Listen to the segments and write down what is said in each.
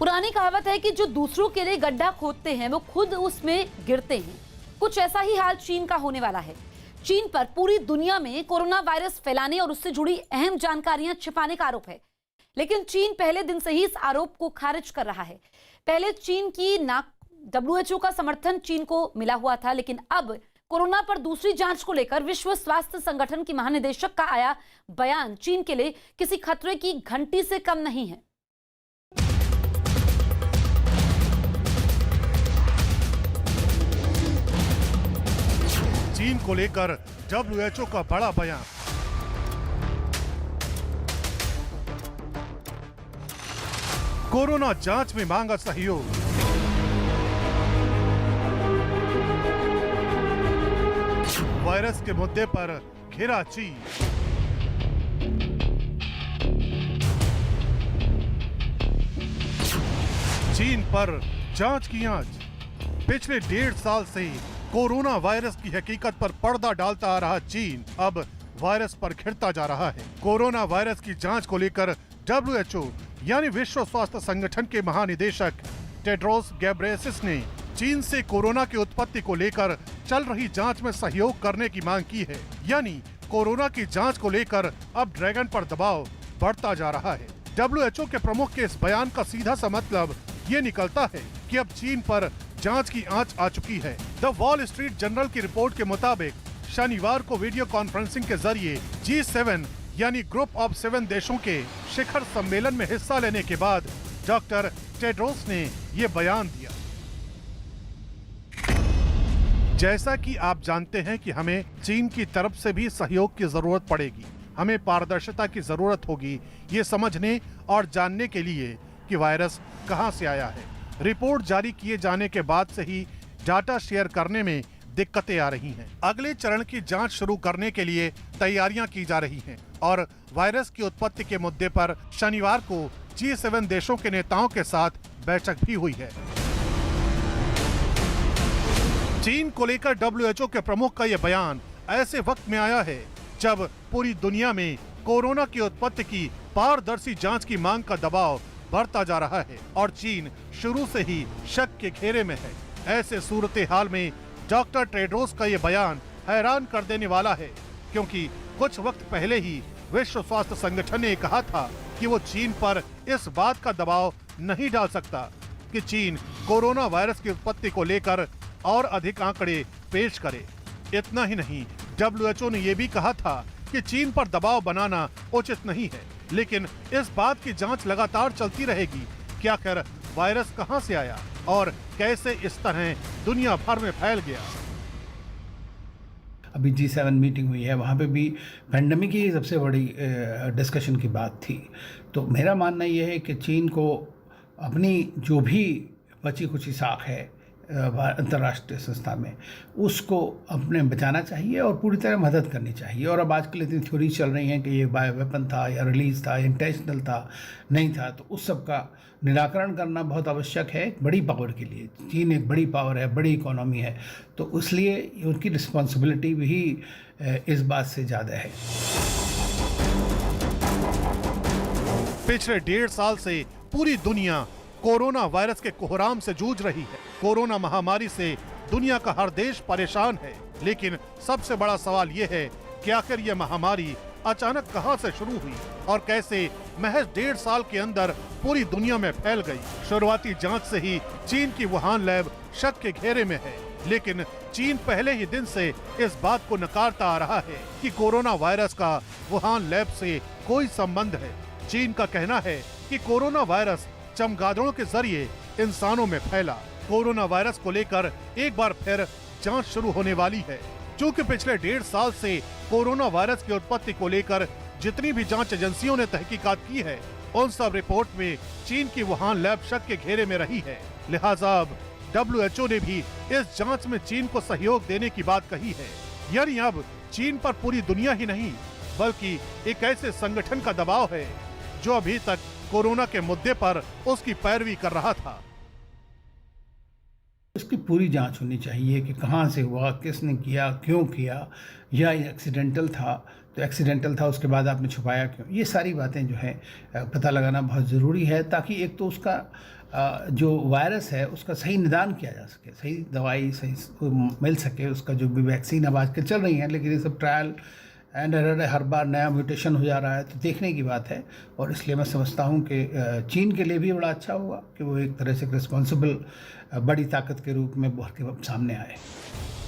पुरानी कहावत है कि जो दूसरों के लिए गड्ढा खोदते हैं वो खुद उसमें गिरते हैं। कुछ ऐसा ही हाल चीन का होने वाला है। चीन पर पूरी दुनिया में कोरोना वायरस फैलाने और उससे जुड़ी अहम जानकारियां छिपाने का आरोप है, लेकिन चीन पहले दिन से ही इस आरोप को खारिज कर रहा है। पहले चीन की WHO का समर्थन चीन को मिला हुआ था, लेकिन अब कोरोना पर दूसरी जांच को लेकर विश्व स्वास्थ्य संगठन की महानिदेशक का आया बयान चीन के लिए किसी खतरे की घंटी से कम नहीं है। चीन को लेकर WHO का बड़ा बयान। कोरोना जांच में मांगा सहयोग। वायरस के मुद्दे पर घिरा चीन। चीन पर जांच की आंच। पिछले 1.5 साल से कोरोना वायरस की हकीकत पर पर्दा डालता आ रहा चीन अब वायरस पर घिरता जा रहा है। कोरोना वायरस की जांच को लेकर WHO यानी विश्व स्वास्थ्य संगठन के महानिदेशक टेड्रोस घेब्रेयेसस ने चीन से कोरोना की उत्पत्ति को लेकर चल रही जांच में सहयोग करने की मांग की है। यानी कोरोना की जांच को लेकर अब ड्रैगन पर दबाव बढ़ता जा रहा है। WHO के प्रमुख के इस बयान का सीधा सा मतलब ये निकलता है कि अब चीन पर जांच की आंच आ चुकी है। द वॉल स्ट्रीट जर्नल की रिपोर्ट के मुताबिक शनिवार को वीडियो कॉन्फ्रेंसिंग के जरिए G7 यानी ग्रुप ऑफ 7 देशों के शिखर सम्मेलन में हिस्सा लेने के बाद डॉक्टर टेड्रोस ने ये बयान दिया। जैसा कि आप जानते हैं कि हमें चीन की तरफ से भी सहयोग की जरूरत पड़ेगी। हमें पारदर्शिता की जरूरत होगी ये समझने और जानने के लिए कि वायरस कहां से आया है। रिपोर्ट जारी किए जाने के बाद से ही डाटा शेयर करने में दिक्कतें आ रही हैं। अगले चरण की जांच शुरू करने के लिए तैयारियां की जा रही हैं और वायरस की उत्पत्ति के मुद्दे पर शनिवार को G7 देशों के नेताओं के साथ बैठक भी हुई है। चीन को लेकर WHO के प्रमुख का यह बयान ऐसे वक्त में आया है जब पूरी दुनिया में कोरोना की उत्पत्ति की पारदर्शी जांच की मांग का दबाव बढ़ता जा रहा है और चीन शुरू से ही शक के घेरे में है। ऐसे सूरत हाल में डॉक्टर टेड्रोस का ये बयान हैरान कर देने वाला है, क्योंकि कुछ वक्त पहले ही विश्व स्वास्थ्य संगठन ने कहा था कि वो चीन पर इस बात का दबाव नहीं डाल सकता कि चीन कोरोना वायरस की उत्पत्ति को लेकर और अधिक आंकड़े पेश करे। इतना ही नहीं, WHO ने यह भी कहा था कि चीन पर दबाव बनाना उचित नहीं है, लेकिन इस बात की जांच लगातार चलती रहेगी कि आखिर वायरस कहां से आया और कैसे इस तरह दुनिया भर में फैल गया। अभी G7 मीटिंग हुई है, वहाँ पे भी पेंडेमिक ही सबसे बड़ी डिस्कशन की बात थी। तो मेरा मानना यह है कि चीन को अपनी जो भी बची कुची साख है अंतर्राष्ट्रीय संस्था में, उसको अपने बचाना चाहिए और पूरी तरह मदद करनी चाहिए। और अब आजकल इतनी थ्योरी चल रही हैं कि ये बायो वेपन था या रिलीज था, इंटेंशनल था, नहीं था, तो उस सब का निराकरण करना बहुत आवश्यक है एक बड़ी पावर के लिए। चीन एक बड़ी पावर है, बड़ी इकोनॉमी है, तो इसलिए उनकी रिस्पॉन्सिबिलिटी भी इस बात से ज़्यादा है। पिछले 1.5 साल से पूरी दुनिया कोरोना वायरस के कोहराम से जूझ रही है। कोरोना महामारी से दुनिया का हर देश परेशान है, लेकिन सबसे बड़ा सवाल ये है कि आखिर ये महामारी अचानक कहां से शुरू हुई और कैसे महज 1.5 साल के अंदर पूरी दुनिया में फैल गई। शुरुआती जांच से ही चीन की वुहान लैब शक के घेरे में है, लेकिन चीन पहले ही दिन से इस बात को नकारता आ रहा है कि कोरोना वायरस का वुहान लैब से कोई संबंध है। चीन का कहना है कि कोरोना वायरस चमगादड़ों के जरिए इंसानों में फैला। कोरोना वायरस को लेकर एक बार फिर जांच शुरू होने वाली है। चूंकि पिछले 1.5 साल से कोरोना वायरस की उत्पत्ति को लेकर जितनी भी जांच एजेंसियों ने तहकीकात की है, उन सब रिपोर्ट में चीन की वुहान लैब शक के घेरे में रही है। लिहाजा अब WHO ने भी इस जांच में चीन को सहयोग देने की बात कही है। यानी अब चीन पर पूरी दुनिया ही नहीं, बल्कि एक ऐसे संगठन का दबाव है जो अभी तक कोरोना के मुद्दे पर उसकी पैरवी कर रहा था। इसकी पूरी जांच होनी चाहिए कि कहाँ से हुआ, किसने किया, क्यों किया, या एक्सीडेंटल था। तो एक्सीडेंटल था, उसके बाद आपने छुपाया क्यों? ये सारी बातें जो है पता लगाना बहुत ज़रूरी है, ताकि एक तो उसका जो वायरस है उसका सही निदान किया जा सके, सही दवाई सही मिल सके, उसका जो भी वैक्सीन अब आजकल चल रही हैं, लेकिन ये सब ट्रायल एंड एरर है, हर बार नया म्यूटेशन हो जा रहा है, तो देखने की बात है। और इसलिए मैं समझता हूँ कि चीन के लिए भी बड़ा अच्छा होगा कि वो एक तरह से रिस्पॉन्सिबल बड़ी ताकत के रूप में उभर के सामने आए।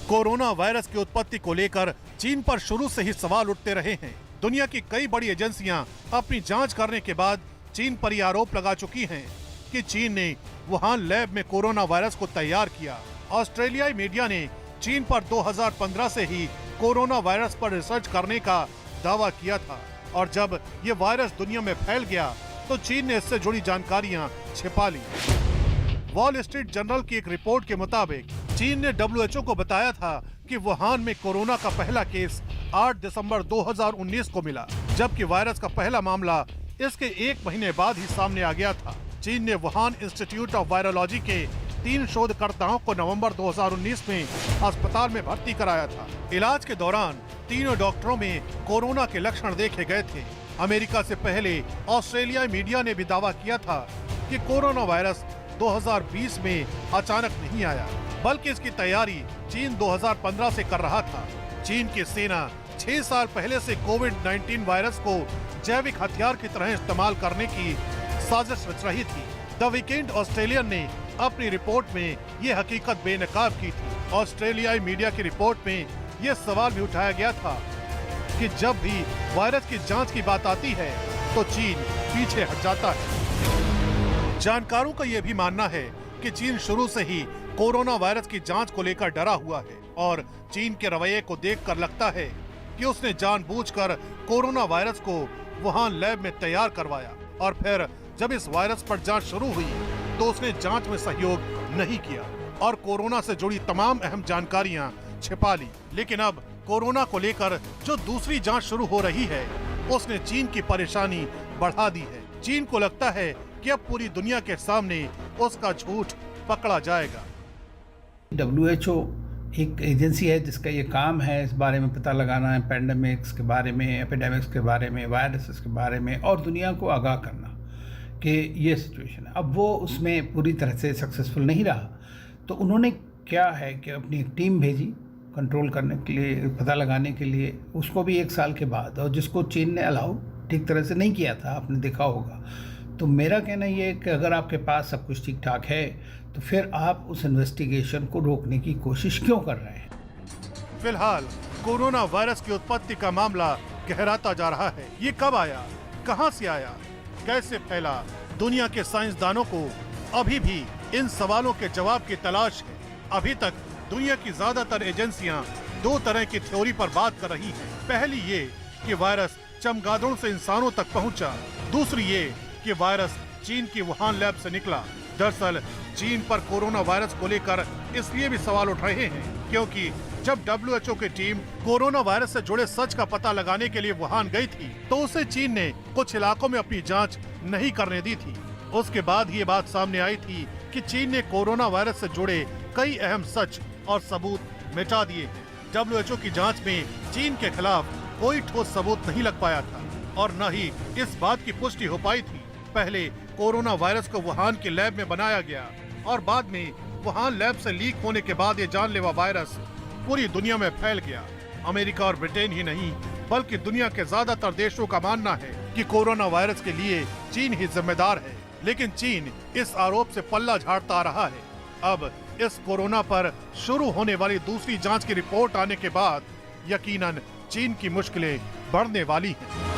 कोरोना वायरस की उत्पत्ति को लेकर चीन पर शुरू से ही सवाल उठते रहे हैं। दुनिया की कई बड़ी एजेंसियां अपनी जांच करने के बाद चीन पर यह आरोप लगा चुकी हैं कि चीन ने वुहान लैब में कोरोना वायरस को तैयार किया। ऑस्ट्रेलियाई मीडिया ने चीन पर 2015 से ही कोरोना वायरस पर रिसर्च करने का दावा किया था, और जब ये वायरस दुनिया में फैल गया तो चीन ने इससे जुड़ी जानकारियां छिपा ली। वॉल स्ट्रीट जर्नल की एक रिपोर्ट के मुताबिक चीन ने WHO को बताया था कि वुहान में कोरोना का पहला केस 8 दिसंबर 2019 को मिला, जबकि वायरस का पहला मामला इसके 1 महीने बाद ही सामने आ गया था। चीन ने वुहान इंस्टीट्यूट ऑफ वायरोलॉजी के 3 शोधकर्ताओं को नवंबर 2019 में अस्पताल में भर्ती कराया था। इलाज के दौरान तीनों डॉक्टरों में कोरोना के लक्षण देखे गए थे। अमेरिका से पहले ऑस्ट्रेलियाई मीडिया ने भी दावा किया था कि कोरोना वायरस 2020 में अचानक नहीं आया, बल्कि इसकी तैयारी चीन 2015 से कर रहा था। चीन की सेना 6 साल पहले से कोविड-19 वायरस को जैविक हथियार की तरह इस्तेमाल करने की साजिश रच रही थी। द वीकेंड ऑस्ट्रेलियन ने अपनी रिपोर्ट में ये हकीकत बेनकाब की थी। ऑस्ट्रेलियाई मीडिया की रिपोर्ट में ये सवाल भी उठाया गया था कि जब भी वायरस की जांच की बात आती है तो चीन पीछे हट जाता है। जानकारों का ये भी मानना है कि चीन शुरू से ही कोरोना वायरस की जांच को लेकर डरा हुआ है, और चीन के रवैये को देखकर लगता है कि उसने जानबूझकर कोरोना वायरस को वुहान लैब में तैयार करवाया, और फिर जब इस वायरस पर जांच शुरू हुई तो उसने जांच में सहयोग नहीं किया और कोरोना से जुड़ी तमाम अहम जानकारियां छिपा ली। लेकिन अब कोरोना को लेकर जो दूसरी जांच शुरू हो रही है उसने चीन की परेशानी बढ़ा दी है। चीन को लगता है कि अब पूरी दुनिया के सामने उसका झूठ पकड़ा जाएगा। WHO एक एजेंसी है जिसका ये काम है इस बारे में पता लगाना है, पैंडेमिक्स के बारे में, एपिडेमिक्स के बारे में, वायरसेस के बारे में, और दुनिया को आगाह करना कि ये सिचुएशन है। अब वो उसमें पूरी तरह से सक्सेसफुल नहीं रहा, तो उन्होंने क्या है कि अपनी एक टीम भेजी कंट्रोल करने के लिए, पता लगाने के लिए, उसको भी 1 साल के बाद, और जिसको चीन ने अलाउ ठीक तरह से नहीं किया था, आपने देखा होगा। तो मेरा कहना ये है कि अगर आपके पास सब कुछ ठीक ठाक है तो फिर आप उस इन्वेस्टिगेशन को रोकने की कोशिश क्यों कर रहे हैं? फिलहाल कोरोना वायरस की उत्पत्ति का मामला गहराता जा रहा है। ये कब आया, कहां से आया, कैसे फैला, दुनिया के साइंसदानों को अभी भी इन सवालों के जवाब की तलाश है। अभी तक दुनिया की ज्यादातर एजेंसियां 2 तरह की थ्योरी पर बात कर रही हैं। पहली ये कि वायरस चमगादड़ों से इंसानों तक पहुंचा, दूसरी ये कि वायरस चीन की वुहान लैब से निकला। दरअसल चीन पर कोरोना वायरस को लेकर इसलिए भी सवाल उठ रहे हैं क्योंकि जब WHO की टीम कोरोना वायरस से जुड़े सच का पता लगाने के लिए वुहान गई थी तो उसे चीन ने कुछ इलाकों में अपनी जांच नहीं करने दी थी। उसके बाद ये बात सामने आई थी कि चीन ने कोरोना वायरस से जुड़े कई अहम सच और सबूत मिटा दिए हैं। WHO की जांच में चीन के खिलाफ कोई ठोस सबूत नहीं लग पाया था और न ही इस बात की पुष्टि हो पाई थी। पहले कोरोना वायरस को वुहान की लैब में बनाया गया और बाद में वुहान लैब से लीक होने के बाद ये जानलेवा वायरस पूरी दुनिया में फैल गया। अमेरिका और ब्रिटेन ही नहीं बल्कि दुनिया के ज्यादातर देशों का मानना है कि कोरोना वायरस के लिए चीन ही जिम्मेदार है, लेकिन चीन इस आरोप से पल्ला झाड़ता आ रहा है। अब इस कोरोना पर शुरू होने वाली दूसरी जांच की रिपोर्ट आने के बाद यकीनन चीन की मुश्किलें बढ़ने वाली हैं।